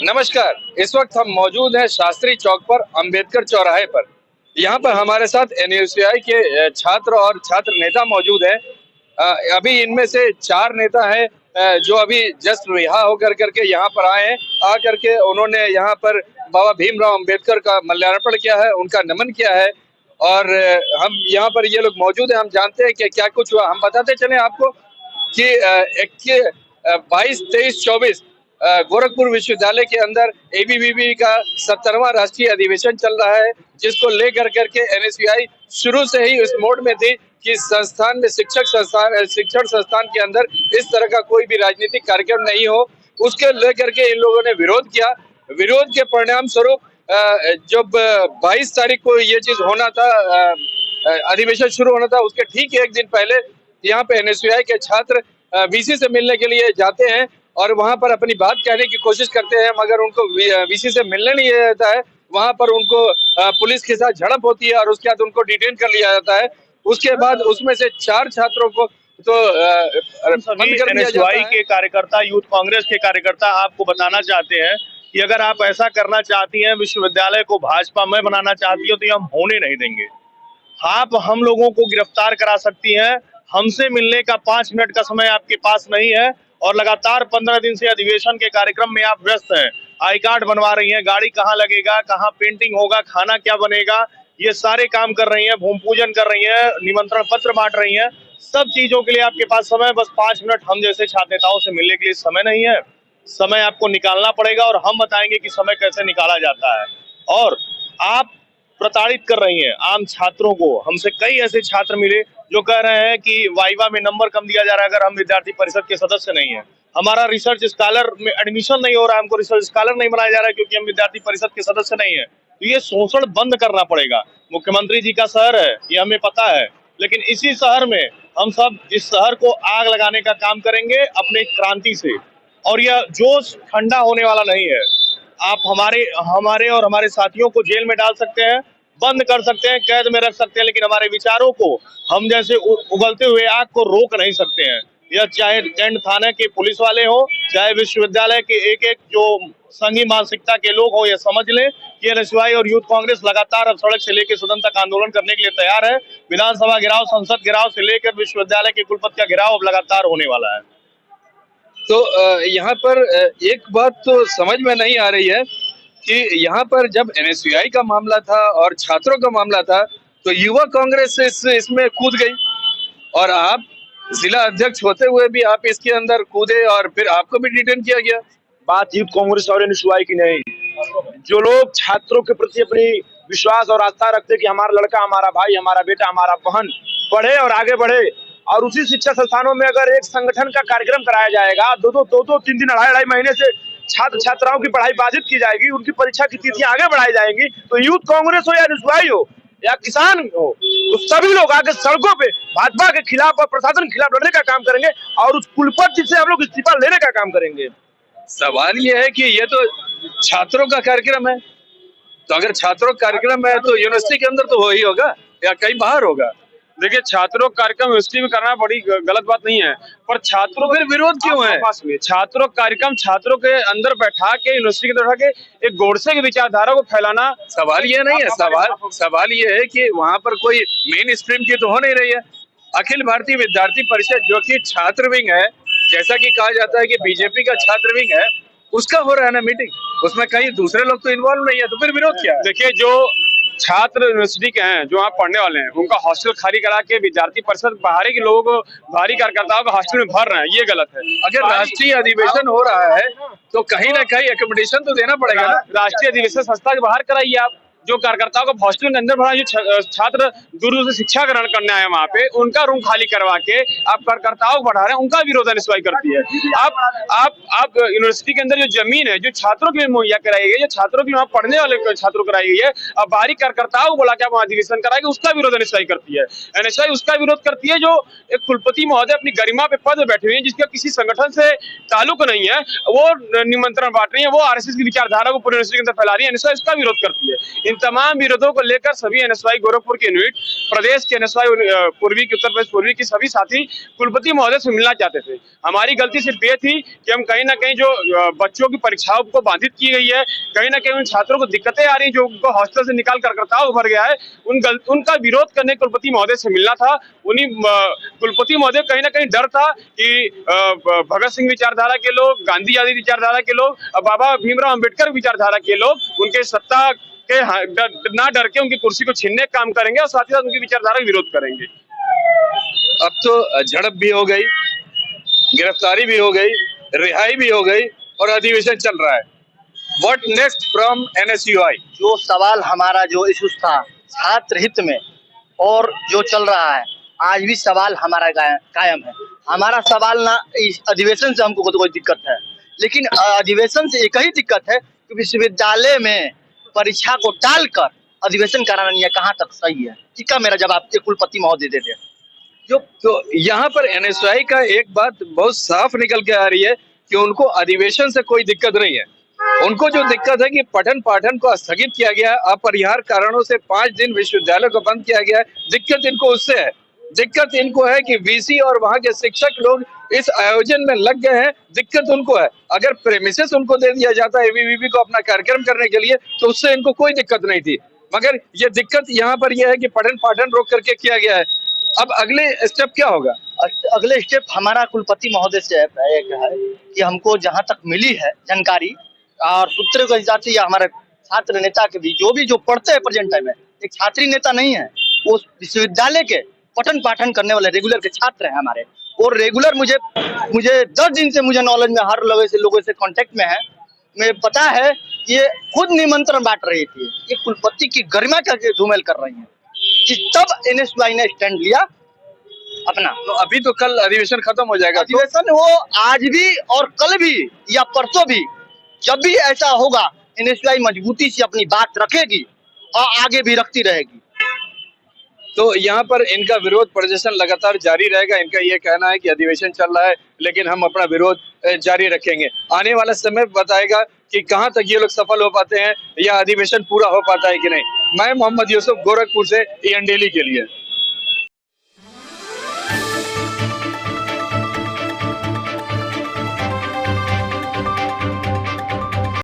नमस्कार। इस वक्त हम मौजूद हैं शास्त्री चौक पर, अंबेडकर चौराहे पर। यहाँ पर हमारे साथ एनयूसीआई के छात्र और छात्र नेता मौजूद हैं। अभी इनमें से 4 नेता हैं जो अभी जस्ट रिहा होकर करके यहाँ पर आए हैं। आकर के उन्होंने यहाँ पर बाबा भीमराव अंबेडकर का माल्यार्पण किया है, उनका नमन किया है। और हम यहाँ पर ये लोग मौजूद हैं, हम जानते हैं कि क्या कुछ हुआ। हम बताते चले आपको कि 22, 23, 24 गोरखपुर विश्वविद्यालय के अंदर एबीवीपी का 70वां राष्ट्रीय अधिवेशन चल रहा है, जिसको लेकर करके एनएसयूआई शुरू से ही इस मोड में थी कि संस्थान में शिक्षण संस्थान के अंदर इस तरह का कोई भी राजनीतिक कार्यक्रम नहीं हो। उसके लेकर के इन लोगों ने विरोध किया। विरोध के परिणाम स्वरूप जब 22 तारीख को ये चीज होना था, अधिवेशन शुरू होना था, उसके ठीक एक दिन पहले यहाँ पे एनएसयूआई के छात्र वीसी से मिलने के लिए जाते हैं और वहां पर अपनी बात कहने की कोशिश करते हैं, मगर उनको वीसी से मिलने नहीं जाता है। वहां पर उनको पुलिस के साथ झड़प होती है और उसके बाद उनको डिटेन कर लिया जाता है। उसके बाद उसमें से 4 छात्रों को तो सभी एनएसयूआई के कार्यकर्ता, यूथ कांग्रेस के कार्यकर्ता आपको बताना चाहते हैं कि अगर आप ऐसा करना चाहती हैं, विश्वविद्यालय को भाजपा में बनाना चाहती हो, तो ये हम होने नहीं देंगे। आप हम लोगों को गिरफ्तार करा सकती हैं, हमसे मिलने का 5 मिनट का समय आपके पास नहीं है और लगातार 15 दिन से अधिवेशन के कार्यक्रम में आप व्यस्त हैं। आई कार्ड बनवा रही हैं, गाड़ी कहाँ लगेगा, कहाँ पेंटिंग होगा, खाना क्या बनेगा, ये सारे काम कर रही हैं, भूमि पूजन कर रही हैं, निमंत्रण पत्र बांट रही हैं। सब चीजों के लिए आपके पास समय, बस 5 मिनट हम जैसे छात्र नेताओं से मिलने के लिए समय नहीं है। समय आपको निकालना पड़ेगा और हम बताएंगे कि समय कैसे निकाला जाता है। और आप प्रताड़ित कर रही हैं आम छात्रों को। हमसे कई ऐसे छात्र मिले जो कह रहे हैं कि वाइवा में नंबर कम दिया जा रहा है अगर हम विद्यार्थी परिषद के सदस्य नहीं है। हमारा रिसर्च स्कॉलर में एडमिशन नहीं हो रहा है, हमको रिसर्च स्कॉलर नहीं बनाया जा रहा है क्योंकि हम विद्यार्थी परिषद के सदस्य नहीं है। तो ये शोषण बंद करना पड़ेगा। मुख्यमंत्री जी का शहर है, ये हमें पता है, लेकिन इसी शहर में हम सब इस शहर को आग लगाने का काम करेंगे अपने क्रांति से। और यह जोश ठंडा होने वाला नहीं है। आप हमारे और हमारे साथियों को जेल में डाल सकते हैं, बंद कर सकते हैं, कैद में रख सकते हैं, लेकिन हमारे विचारों को, हम जैसे उगलते हुए आग को रोक नहीं सकते हैं। यह चाहे कैंट थाने के पुलिस वाले हो, चाहे विश्वविद्यालय के एक जो संघी मानसिकता के लोग हो, यह समझ लें कि एनएसयूआई और यूथ कांग्रेस लगातार अब सड़क से लेकर सदन तक आंदोलन करने के लिए तैयार है। विधानसभा घेराव, संसद घेराव से लेकर विश्वविद्यालय के कुलपति का घेराव अब लगातार होने वाला है। तो यहाँ पर एक बात तो समझ में नहीं आ रही है कि यहाँ पर जब एनएसयूआई का मामला था और छात्रों का मामला था तो युवा कांग्रेस इसमें कूद गई और आप जिला अध्यक्ष होते हुए भी आप इसके अंदर कूदे और फिर आपको भी डिटेन किया गया। बात यूथ कांग्रेस और एनएसयूआई की नहीं, जो लोग छात्रों के प्रति अपनी विश्वास और आस्था रखते कि हमारा लड़का, हमारा भाई, हमारा बेटा, हमारा बहन पढ़े और आगे बढ़े, और उसी शिक्षा संस्थानों में अगर एक संगठन का कार्यक्रम कराया जाएगा, दो, 3 अढ़ाई महीने से छात्र छात्राओं की पढ़ाई बाधित की जाएगी, उनकी परीक्षा की तिथियां आगे बढ़ाई जाएंगी, तो यूथ कांग्रेस हो या एनएसयूआई हो या किसान हो, तो सभी लोग आगे सड़कों पे भाजपा के खिलाफ और प्रशासन के खिलाफ लड़ने का काम करेंगे और उस कुलपति से हम लोग इस्तीफा लेने का काम करेंगे। सवाल ये है कि ये तो छात्रों का कार्यक्रम है, तो अगर छात्रों का कार्यक्रम है तो यूनिवर्सिटी के अंदर तो हो ही होगा या कहीं बाहर होगा। देखिए, छात्रों का कार्यक्रम यूनिवर्सिटी में करना बड़ी गलत बात नहीं है, पर छात्रों फिर विरोध क्यों है? छात्रों कार्यक्रम छात्रों के अंदर बैठा के, यूनिवर्सिटी के अंदर बैठा के एक गोडसे की विचारधारा को फैलाना। सवाल ये नहीं है, सवाल ये है कि वहां पर कोई मेन स्ट्रीम की तो हो नहीं रही है। अखिल भारतीय विद्यार्थी परिषद जो कि छात्र विंग है, जैसा कि कहा जाता है कि बीजेपी का छात्र विंग है, उसका हो रहा है ना मीटिंग, उसमें कहीं दूसरे लोग तो इन्वॉल्व नहीं है, तो फिर विरोध क्या है? देखिए, जो छात्र यूनिवर्सिटी के हैं, जो वहाँ पढ़ने वाले हैं, उनका हॉस्टल खाली करा के विद्यार्थी परिषद बाहरी के लोगों को, बाहरी कार्यकर्ताओं को हॉस्टल में भर रहे हैं, ये गलत है। अगर राष्ट्रीय अधिवेशन हो रहा है तो कहीं ना कहीं एकोमोडेशन तो देना पड़ेगा ना। राष्ट्रीय अधिवेशन संस्था के बाहर कराइए आप। जो कार्यकर्ताओं को हॉस्टल के अंदर भरा, जो छात्र दूर दूर से शिक्षा ग्रहण करने आए वहाँ पे, उनका रूम खाली करवा के आप कार्यकर्ताओं को बढ़ा रहे हैं, उनका विरोध एनएसयूआई करती है। आप यूनिवर्सिटी के अंदर जो जमीन है, जो छात्रों के लिए मुहैया कराई गई है, छात्रों की वहाँ पढ़ने वाले छात्रों को कराई गई है, अब बाहरी कार्यकर्ताओं को बोला के वहाँ अधिवेशन कराएगी, उसका विरोध एनएसयूआई करती है। एनएसयूआई उसका विरोध करती है जो एक कुलपति महोदय अपनी गरिमा पे पद बैठे हुए हैं, जिसका किसी संगठन से ताल्लुक नहीं है, वो निमंत्रण बांट रही है, वो आरएसएस की विचारधारा को पूरे यूनिवर्सिटी के अंदर फैला रही है। एनएसयूआई उसका विरोध करती है। इन तमाम विरोधों को लेकर सभी एनएसवाई गोरखपुर के यूनिट, प्रदेश के एनएसवाई पूर्वी की, उत्तर प्रदेश पूर्वी की सभी साथी कुलपति महोदय से मिलना चाहते थे। हमारी गलती सिर्फ ये थी कि हम कहीं ना कहीं जो बच्चों की परीक्षाओं को बाधित की गई है, कहीं ना कहीं उन छात्रों को दिक्कतें आ रही, जो उनको हॉस्टल से निकाल कर करताव उभर गया है, उनका विरोध करने कुलपति महोदय से मिलना था। उन्हीं कुलपति महोदय कहीं ना कहीं डर था कि भगत सिंह विचारधारा के लोग, गांधी आदि विचारधारा के लोग, बाबा भीमराव अंबेडकर विचारधारा के लोग उनके सत्ता के ना डर के उनकी कुर्सी को छीनने का काम करेंगे और साथ ही साथ उनकी विचारधारा का विरोध करेंगे। अब तो झड़प भी हो गई, गिरफ्तारी भी हो गई, रिहाई भी हो गई और अधिवेशन चल रहा है। What next from NSUI? जो सवाल हमारा जो इशू था छात्र हित में और जो चल रहा है, आज भी सवाल हमारा कायम है। हमारा सवाल ना इस अधिवेशन से हमको कोई दिक्कत है, लेकिन अधिवेशन से एक ही दिक्कत है कि विश्वविद्यालय में परीक्षा को टालकर अधिवेशन कराना यह कहाँ तक सही है। इसका मेरा जवाब कुलपति महोदय दे दे। जो तो यहाँ पर एनएसयूआई का एक बात बहुत साफ निकल के आ रही है कि उनको अधिवेशन से कोई दिक्कत नहीं है। उनको जो दिक्कत है कि पठन पाठन को स्थगित किया गया है, अपरिहार्य कारणों से 5 दिन विश्वविद्यालय को बंद किया गया है। दिक्कत इनको उससे है। दिक्कत इनको है कि वीसी और वहां के शिक्षक लोग इस आयोजन में लग गए हैं। दिक्कत उनको है। अगर प्रेमिसेस उनको दे दिया जाता है एबीवीपी को अपना कार्यक्रम करने के लिए, तो उससे इनको कोई दिक्कत नहीं थी। मगर ये दिक्कत यहाँ पर यह है कि पठन पाठन रोक करके किया गया है। अब अगले स्टेप क्या होगा? अगले स्टेप हमारा कुलपति महोदय से है कि हमको जहाँ तक मिली है जानकारी और सूत्रों के हिसाब से, या हमारे छात्र नेता के भी जो पढ़ते हैं प्रेजेंट टाइम में, एक छात्री नेता नहीं है, वो विश्वविद्यालय के पठन पाठन करने वाले रेगुलर के छात्र हैं हमारे। और रेगुलर मुझे 10 दिन से मुझे नॉलेज में हर लोगों से कांटेक्ट में है। मुझे पता है ये खुद निमंत्रण बांट रही थी, ये कुलपति की गरिमा का धूमेल कर रही है। तब एनएसयूआई ने स्टैंड लिया अपना। तो अभी तो कल अधिवेशन खत्म हो जाएगा। अधिवेशन वो आज भी और कल भी या परसों भी, जब भी ऐसा होगा एनएसयूआई मजबूती से अपनी बात रखेगी और आगे भी रखती रहेगी। तो यहाँ पर इनका विरोध प्रदर्शन लगातार जारी रहेगा। इनका ये कहना है कि अधिवेशन चल रहा है लेकिन हम अपना विरोध जारी रखेंगे। आने वाला समय बताएगा कि कहाँ तक ये लोग सफल हो पाते हैं या अधिवेशन पूरा हो पाता है कि नहीं। मैं मोहम्मद यूसुफ, गोरखपुर से EN डेली के लिए।